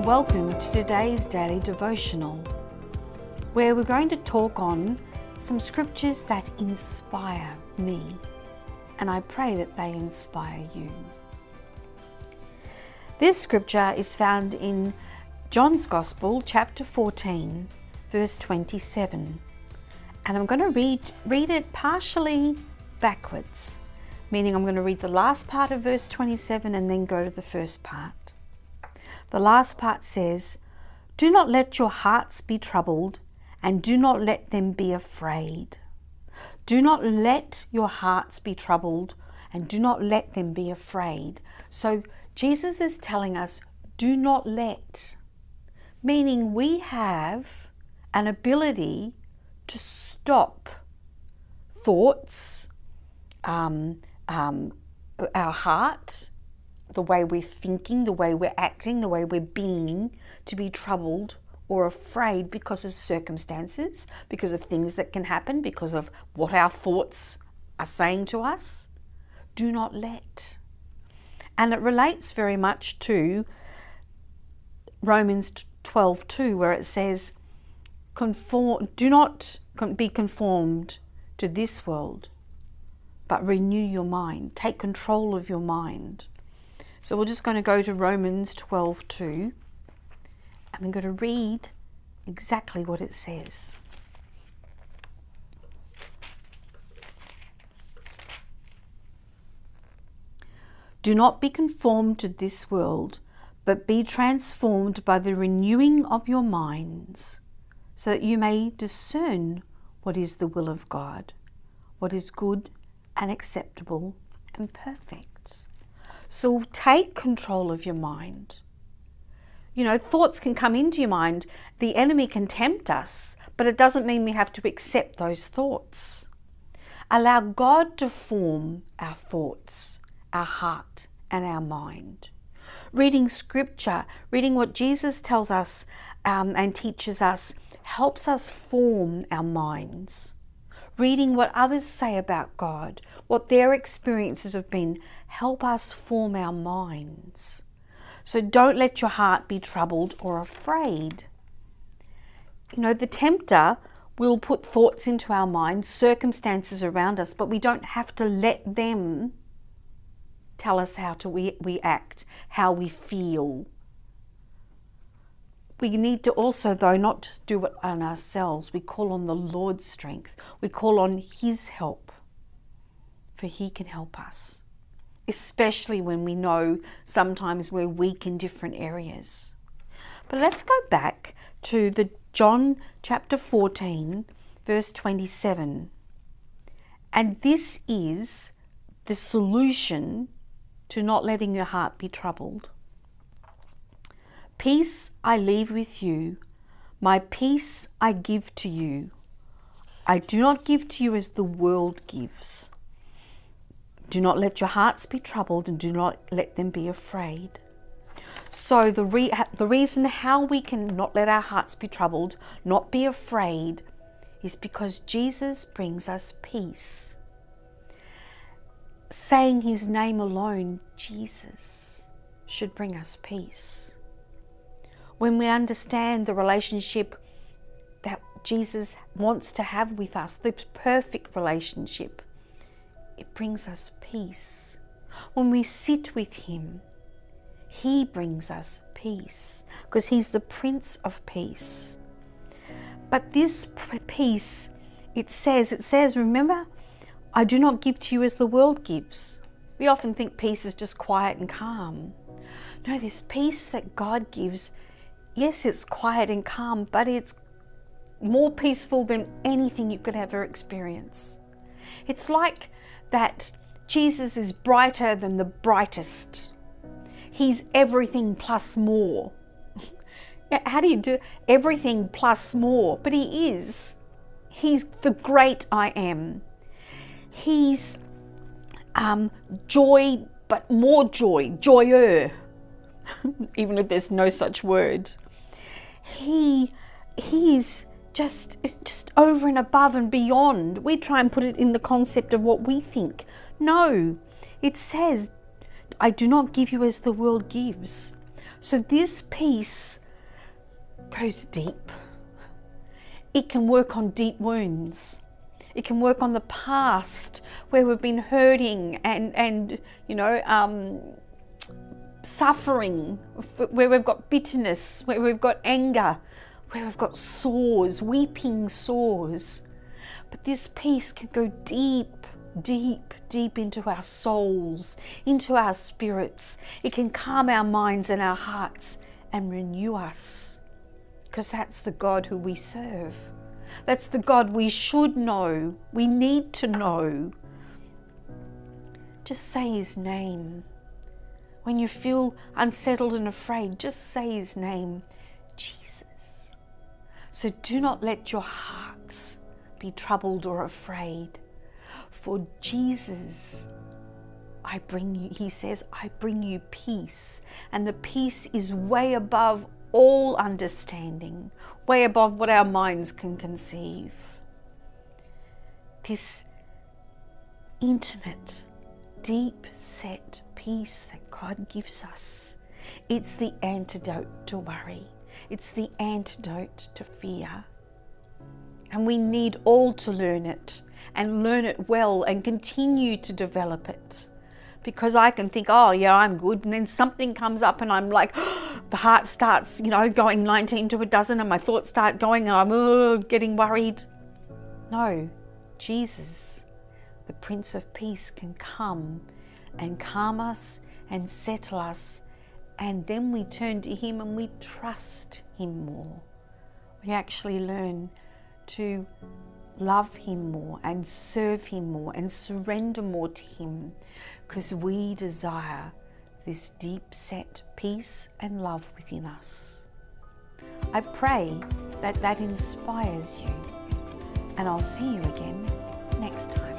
Welcome to today's daily devotional, where we're going to talk on some scriptures that inspire me, and I pray that they inspire you. This scripture is found in John's Gospel, chapter 14, verse 27, and I'm going to read it partially backwards, meaning I'm going to read the last part of verse 27 and then go to the first part. The last part says, "Do not let your hearts be troubled, and do not let them be afraid." Do not let your hearts be troubled, and do not let them be afraid. So Jesus is telling us, do not let, meaning we have an ability to stop thoughts, our heart, the way we're thinking, the way we're acting, the way we're being, to be troubled or afraid because of circumstances, because of things that can happen, because of what our thoughts are saying to us. Do not let. And it relates very much to Romans 12:2, where it says, do not be conformed to this world, but renew your mind. Take control of your mind. So we're just going to go to Romans 12:2, and I'm going to read exactly what it says. Do not be conformed to this world, but be transformed by the renewing of your minds, so that you may discern what is the will of God, what is good and acceptable and perfect. So take control of your mind. You know, thoughts can come into your mind. The enemy can tempt us, but it doesn't mean we have to accept those thoughts. Allow God to form our thoughts, our heart, and our mind. Reading scripture, reading what Jesus tells us and teaches us, helps us form our minds. Reading what others say about God, what their experiences have been, help us form our minds. So don't let your heart be troubled or afraid. You know, the tempter will put thoughts into our minds, circumstances around us, but we don't have to let them tell us how we act, how we feel. We need to also, though, not just do it on ourselves. We call on the Lord's strength. We call on His help, for He can help us, especially when we know sometimes we're weak in different areas. But let's go back to the John chapter 14, verse 27. And this is the solution to not letting your heart be troubled. Peace I leave with you, my peace I give to you. I do not give to you as the world gives. Do not let your hearts be troubled, and do not let them be afraid. So the reason how we can not let our hearts be troubled, not be afraid, is because Jesus brings us peace. Saying His name alone, Jesus, should bring us peace. When we understand the relationship that Jesus wants to have with us, the perfect relationship, it brings us peace. When we sit with Him, He brings us peace, because He's the Prince of Peace. But this peace, it says, remember, I do not give to you as the world gives. We often think peace is just quiet and calm. No, this peace that God gives, yes, it's quiet and calm, but it's more peaceful than anything you could ever experience. It's like that Jesus is brighter than the brightest. He's everything plus more. How do you do everything plus more? But He is. He's the great I am. He's joy, but more joy, joyeux, even if there's no such word. He's just over and above and beyond. We try and put it in the concept of what we think. No, it says, I do not give you as the world gives. So this peace goes deep. It can work on deep wounds. It can work on the past where we've been hurting and suffering, where we've got bitterness, where we've got anger, where we've got sores, weeping sores. But this peace can go deep, deep, deep into our souls, into our spirits. It can calm our minds and our hearts and renew us, because that's the God who we serve. That's the God we should know, we need to know. Just say his name. When you feel unsettled and afraid, just say his name, Jesus. So do not let your hearts be troubled or afraid. For Jesus, he says, I bring you peace. And the peace is way above all understanding, way above what our minds can conceive. This intimate, deep-set peace that God gives us, it's the antidote to worry. It's the antidote to fear. And we need all to learn it, and learn it well, and continue to develop it. Because I can think, oh yeah, I'm good, and then something comes up and I'm like, the heart starts, going 19 to a dozen, and my thoughts start going, and I'm getting worried. No, Jesus, the Prince of Peace, can come and calm us and settle us, and then we turn to him and we trust him more. We actually learn to love him more and serve him more and surrender more to him, because we desire this deep-set peace and love within us. I pray that inspires you, and I'll see you again next time.